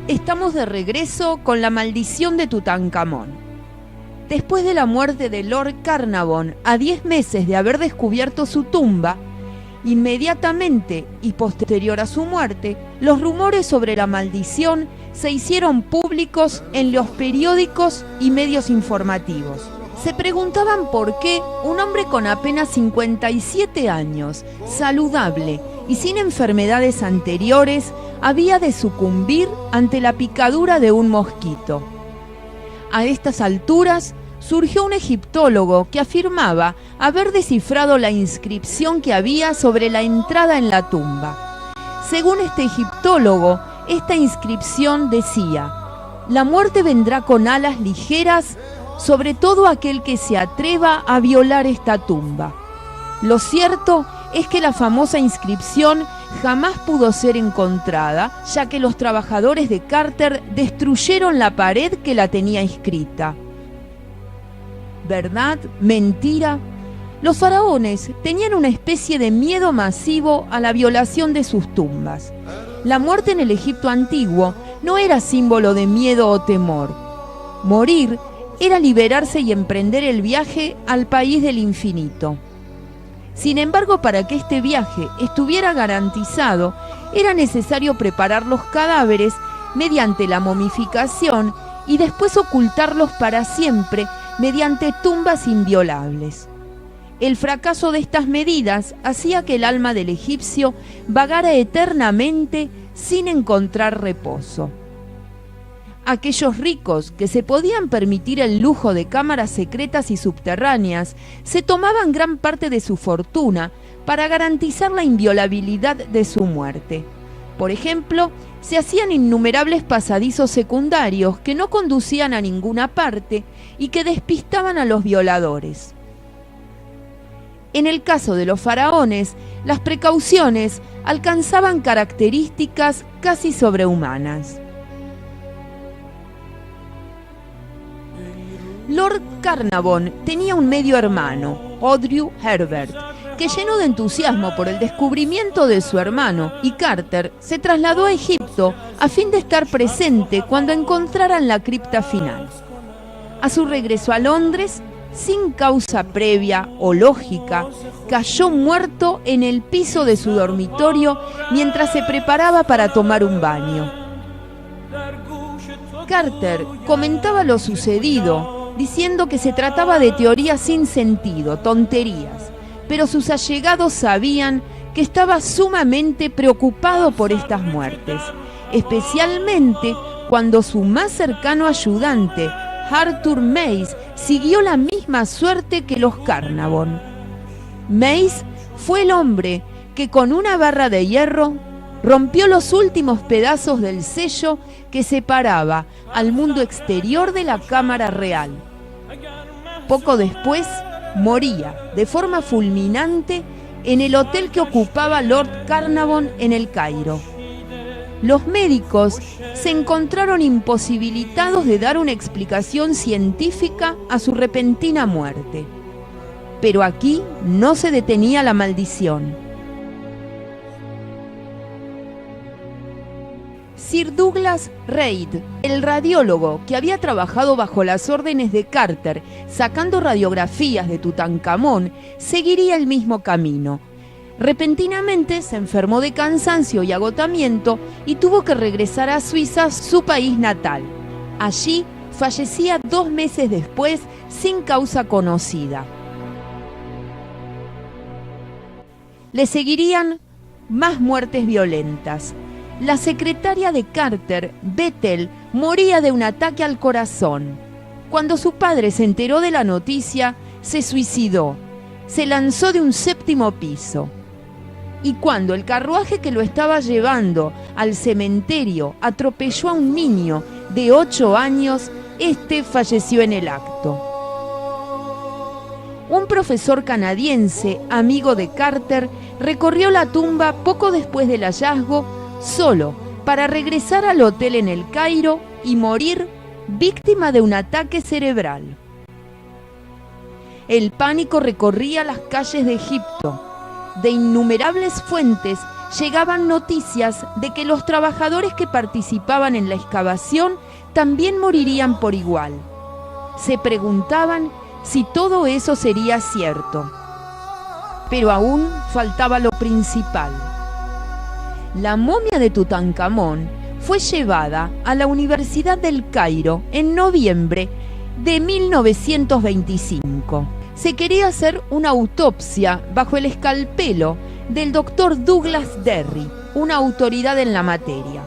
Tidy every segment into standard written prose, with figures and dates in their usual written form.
Estamos de regreso con la maldición de Tutankamón. Después de la muerte de Lord Carnarvon, a 10 meses de haber descubierto su tumba, inmediatamente y posterior a su muerte, los rumores sobre la maldición se hicieron públicos en los periódicos y medios informativos. Se preguntaban por qué un hombre con apenas 57 años, saludable y sin enfermedades anteriores, había de sucumbir ante la picadura de un mosquito. A estas alturas surgió un egiptólogo que afirmaba haber descifrado la inscripción que había sobre la entrada en la tumba. Según este egiptólogo, esta inscripción decía: la muerte vendrá con alas ligeras sobre todo aquel que se atreva a violar esta tumba. Lo cierto es que la famosa inscripción jamás pudo ser encontrada, ya que los trabajadores de Carter destruyeron la pared que la tenía inscrita. ¿Verdad? ¿Mentira? Los faraones tenían una especie de miedo masivo a la violación de sus tumbas. La muerte en el Egipto antiguo no era símbolo de miedo o temor. Morir era liberarse y emprender el viaje al país del infinito. Sin embargo, para que este viaje estuviera garantizado, era necesario preparar los cadáveres mediante la momificación y después ocultarlos para siempre mediante tumbas inviolables. El fracaso de estas medidas hacía que el alma del egipcio vagara eternamente sin encontrar reposo. Aquellos ricos que se podían permitir el lujo de cámaras secretas y subterráneas se tomaban gran parte de su fortuna para garantizar la inviolabilidad de su muerte. Por ejemplo, se hacían innumerables pasadizos secundarios que no conducían a ninguna parte y que despistaban a los violadores. En el caso de los faraones, las precauciones alcanzaban características casi sobrehumanas. Lord Carnarvon tenía un medio hermano, Audrey Herbert, que llenó de entusiasmo por el descubrimiento de su hermano, y Carter se trasladó a Egipto a fin de estar presente cuando encontraran la cripta final. A su regreso a Londres, sin causa previa o lógica, cayó muerto en el piso de su dormitorio mientras se preparaba para tomar un baño. Carter comentaba lo sucedido, diciendo que se trataba de teorías sin sentido, tonterías, pero sus allegados sabían que estaba sumamente preocupado por estas muertes, especialmente cuando su más cercano ayudante, Arthur Mace, siguió la misma suerte que los Carnarvon. Mace fue el hombre que con una barra de hierro rompió los últimos pedazos del sello que separaba al mundo exterior de la cámara real. Poco después, moría de forma fulminante en el hotel que ocupaba Lord Carnarvon en el Cairo. Los médicos se encontraron imposibilitados de dar una explicación científica a su repentina muerte. Pero aquí no se detenía la maldición. Sir Douglas Reid, el radiólogo que había trabajado bajo las órdenes de Carter sacando radiografías de Tutankamón, seguiría el mismo camino. Repentinamente se enfermó de cansancio y agotamiento y tuvo que regresar a Suiza, su país natal. Allí fallecía 2 meses después sin causa conocida. Le seguirían más muertes violentas. La secretaria de Carter, Bethel, moría de un ataque al corazón. Cuando su padre se enteró de la noticia, se suicidó. Se lanzó de un 7º piso. Y cuando el carruaje que lo estaba llevando al cementerio atropelló a un niño de 8 años, este falleció en el acto. Un profesor canadiense, amigo de Carter, recorrió la tumba poco después del hallazgo, solo para regresar al hotel en el Cairo y morir víctima de un ataque cerebral. El pánico recorría las calles de Egipto. De innumerables fuentes llegaban noticias de que los trabajadores que participaban en la excavación también morirían por igual. Se preguntaban si todo eso sería cierto. Pero aún faltaba lo principal. La momia de Tutankamón fue llevada a la Universidad del Cairo en noviembre de 1925. Se quería hacer una autopsia bajo el escalpelo del doctor Douglas Derry, una autoridad en la materia.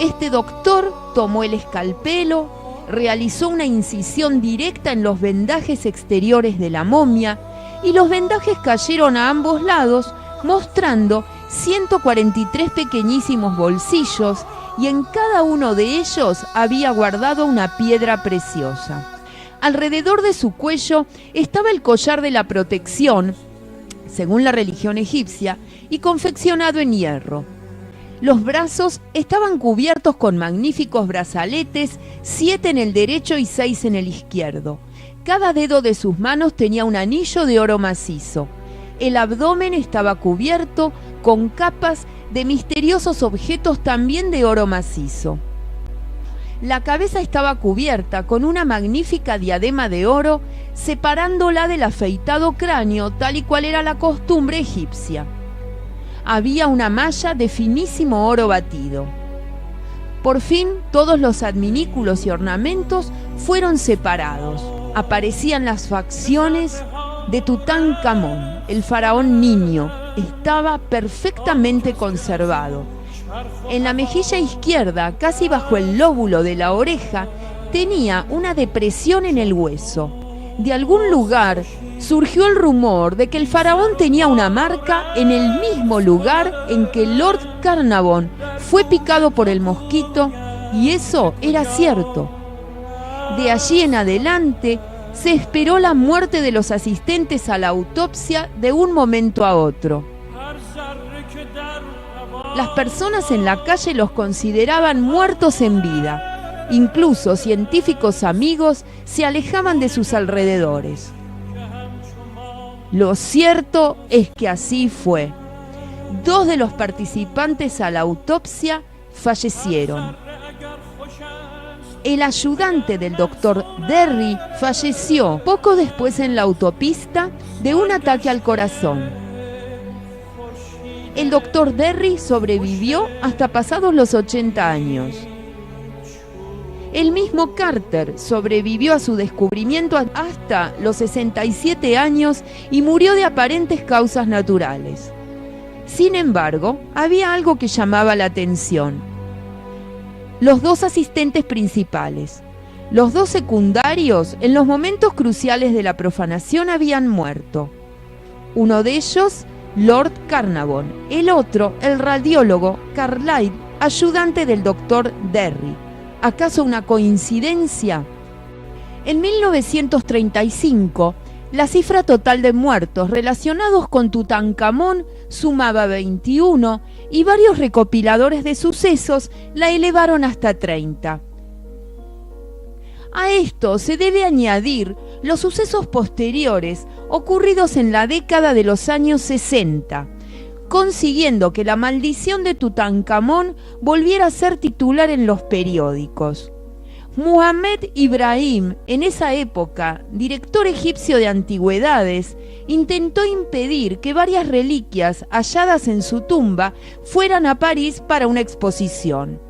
Este doctor tomó el escalpelo, realizó una incisión directa en los vendajes exteriores de la momia y los vendajes cayeron a ambos lados, mostrando 143 pequeñísimos bolsillos, y en cada uno de ellos había guardado una piedra preciosa. Alrededor de su cuello estaba el collar de la protección, según la religión egipcia, y confeccionado en hierro. Los brazos estaban cubiertos con magníficos brazaletes, 7 en el derecho y 6 en el izquierdo. Cada dedo de sus manos tenía un anillo de oro macizo. El abdomen estaba cubierto con capas de misteriosos objetos también de oro macizo. La cabeza estaba cubierta con una magnífica diadema de oro, separándola del afeitado cráneo, tal y cual era la costumbre egipcia. Había una malla de finísimo oro batido. Por fin, todos los adminículos y ornamentos fueron separados. Aparecían las facciones de Tutankamón, el faraón niño. Estaba perfectamente conservado. En la mejilla izquierda, casi bajo el lóbulo de la oreja, tenía una depresión en el hueso. De algún lugar surgió el rumor de que el faraón tenía una marca en el mismo lugar en que Lord Carnarvon fue picado por el mosquito, y eso era cierto. De allí en adelante se esperó la muerte de los asistentes a la autopsia de un momento a otro. Las personas en la calle los consideraban muertos en vida. Incluso científicos amigos se alejaban de sus alrededores. Lo cierto es que así fue. 2 de los participantes a la autopsia fallecieron. El ayudante del doctor Derry falleció poco después en la autopista de un ataque al corazón. El doctor Derry sobrevivió hasta pasados los 80 años. El mismo Carter sobrevivió a su descubrimiento hasta los 67 años y murió de aparentes causas naturales. Sin embargo, había algo que llamaba la atención. Los 2 asistentes principales. Los 2 secundarios, en los momentos cruciales de la profanación, habían muerto. Uno de ellos, Lord Carnarvon. El otro, el radiólogo Carlyle, ayudante del doctor Derry. ¿Acaso una coincidencia? En 1935, la cifra total de muertos relacionados con Tutankamón sumaba 21 y varios recopiladores de sucesos la elevaron hasta 30. A esto se debe añadir los sucesos posteriores ocurridos en la década de los años 60, consiguiendo que la maldición de Tutankamón volviera a ser titular en los periódicos. Muhammad Ibrahim, en esa época, director egipcio de antigüedades, intentó impedir que varias reliquias halladas en su tumba fueran a París para una exposición.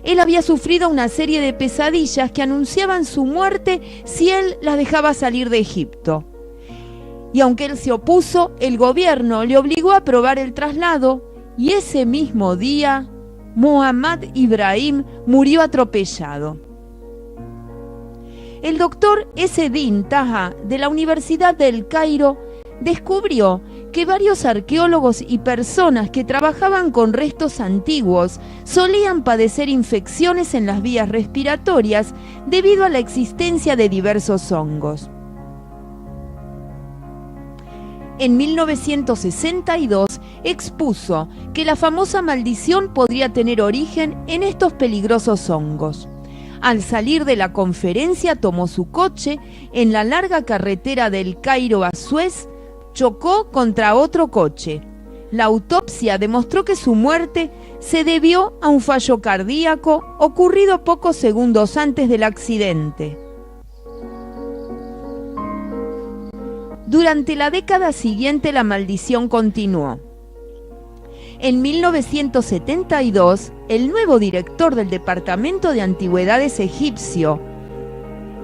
Él había sufrido una serie de pesadillas que anunciaban su muerte si él las dejaba salir de Egipto. Y aunque él se opuso, el gobierno le obligó a aprobar el traslado, y ese mismo día, Muhammad Ibrahim murió atropellado. El doctor Ezzedine Taha, de la Universidad del Cairo, descubrió que varios arqueólogos y personas que trabajaban con restos antiguos solían padecer infecciones en las vías respiratorias debido a la existencia de diversos hongos. En 1962 expuso que la famosa maldición podría tener origen en estos peligrosos hongos. Al salir de la conferencia tomó su coche en la larga carretera del Cairo a Suez, chocó contra otro coche. La autopsia demostró que su muerte se debió a un fallo cardíaco ocurrido pocos segundos antes del accidente. Durante la década siguiente la maldición continuó. En 1972, el nuevo director del Departamento de Antigüedades egipcio,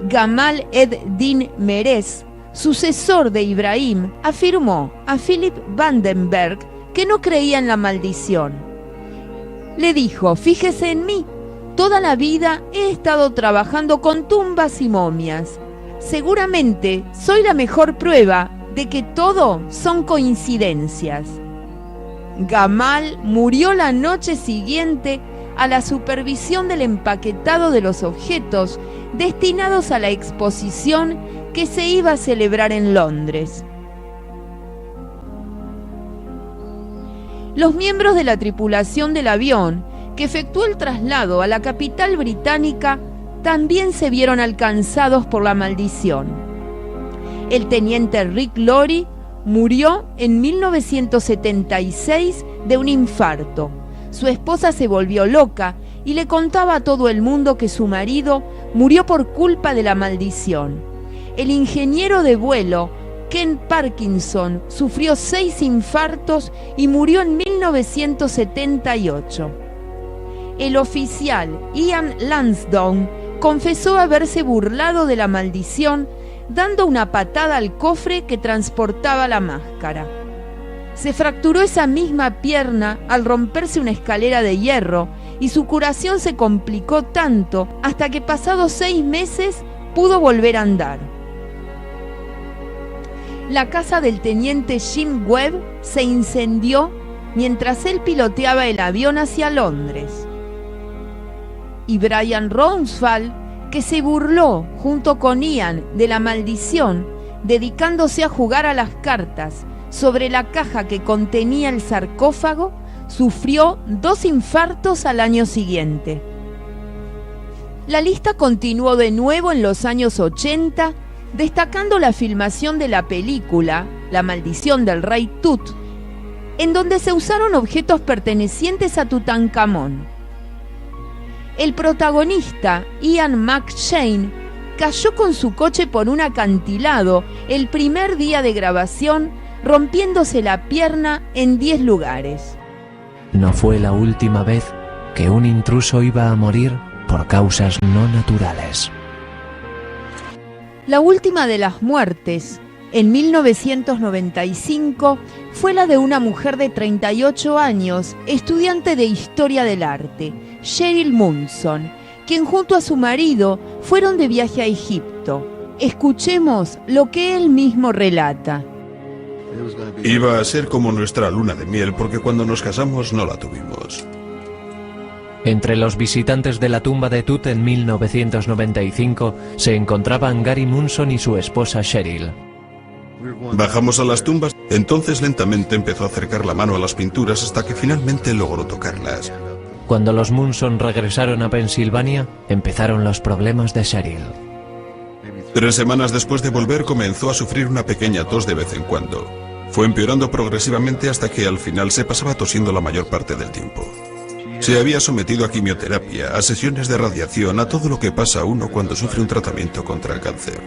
Gamal ed-Din Meres, sucesor de Ibrahim, afirmó a Philip Vandenberg que no creía en la maldición. Le dijo: fíjese en mí, toda la vida he estado trabajando con tumbas y momias. Seguramente soy la mejor prueba de que todo son coincidencias. Gamal murió la noche siguiente a la supervisión del empaquetado de los objetos destinados a la exposición que se iba a celebrar en Londres. Los miembros de la tripulación del avión que efectuó el traslado a la capital británica también se vieron alcanzados por la maldición. El teniente Rick Lowry murió en 1976 de un infarto. Su esposa se volvió loca y le contaba a todo el mundo que su marido murió por culpa de la maldición. El ingeniero de vuelo Ken Parkinson sufrió 6 infartos y murió en 1978. El oficial Ian Lansdowne confesó haberse burlado de la maldición dando una patada al cofre que transportaba la máscara. Se fracturó esa misma pierna al romperse una escalera de hierro y su curación se complicó tanto hasta que pasados 6 meses pudo volver a andar. La casa del teniente Jim Webb se incendió mientras él piloteaba el avión hacia Londres. Y Brian Rounsfall, que se burló junto con Ian de la maldición, dedicándose a jugar a las cartas sobre la caja que contenía el sarcófago, sufrió 2 infartos al año siguiente. La lista continuó de nuevo en los años 80, destacando la filmación de la película La maldición del rey Tut, en donde se usaron objetos pertenecientes a Tutankamón. El protagonista, Ian McShane, cayó con su coche por un acantilado el primer día de grabación, rompiéndose la pierna en 10 lugares. No fue la última vez que un intruso iba a morir por causas no naturales. La última de las muertes, en 1995, fue la de una mujer de 38 años, estudiante de Historia del Arte, Cheryl Munson, quien junto a su marido fueron de viaje a Egipto. Escuchemos lo que él mismo relata. Iba a ser como nuestra luna de miel porque cuando nos casamos no la tuvimos. Entre los visitantes de la tumba de Tut en 1995 se encontraban Gary Munson y su esposa Cheryl. Bajamos a las tumbas, entonces lentamente empezó a acercar la mano a las pinturas hasta que finalmente logró tocarlas. Cuando los Munson regresaron a Pensilvania, empezaron los problemas de Cheryl. 3 semanas después de volver comenzó a sufrir una pequeña tos de vez en cuando. Fue empeorando progresivamente hasta que al final se pasaba tosiendo la mayor parte del tiempo. Se había sometido a quimioterapia, a sesiones de radiación, a todo lo que pasa a uno cuando sufre un tratamiento contra el cáncer.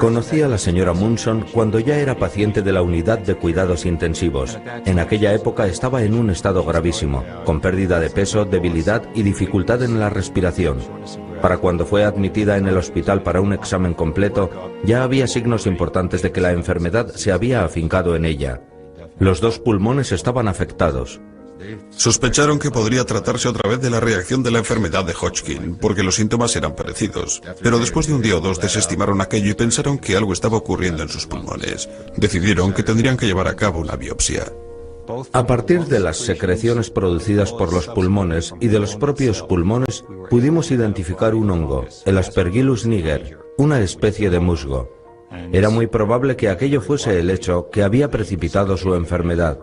Conocí a la señora Munson cuando ya era paciente de la unidad de cuidados intensivos. En aquella época estaba en un estado gravísimo, con pérdida de peso, debilidad y dificultad en la respiración. Para cuando fue admitida en el hospital para un examen completo, ya había signos importantes de que la enfermedad se había afincado en ella. Los 2 pulmones estaban afectados. Sospecharon que podría tratarse otra vez de la reacción de la enfermedad de Hodgkin, porque los síntomas eran parecidos. Pero después de un día o 2 desestimaron aquello y pensaron que algo estaba ocurriendo en sus pulmones. Decidieron que tendrían que llevar a cabo una biopsia. A partir de las secreciones producidas por los pulmones y de los propios pulmones, pudimos identificar un hongo, el Aspergillus niger, una especie de musgo. Era muy probable que aquello fuese el hecho que había precipitado su enfermedad.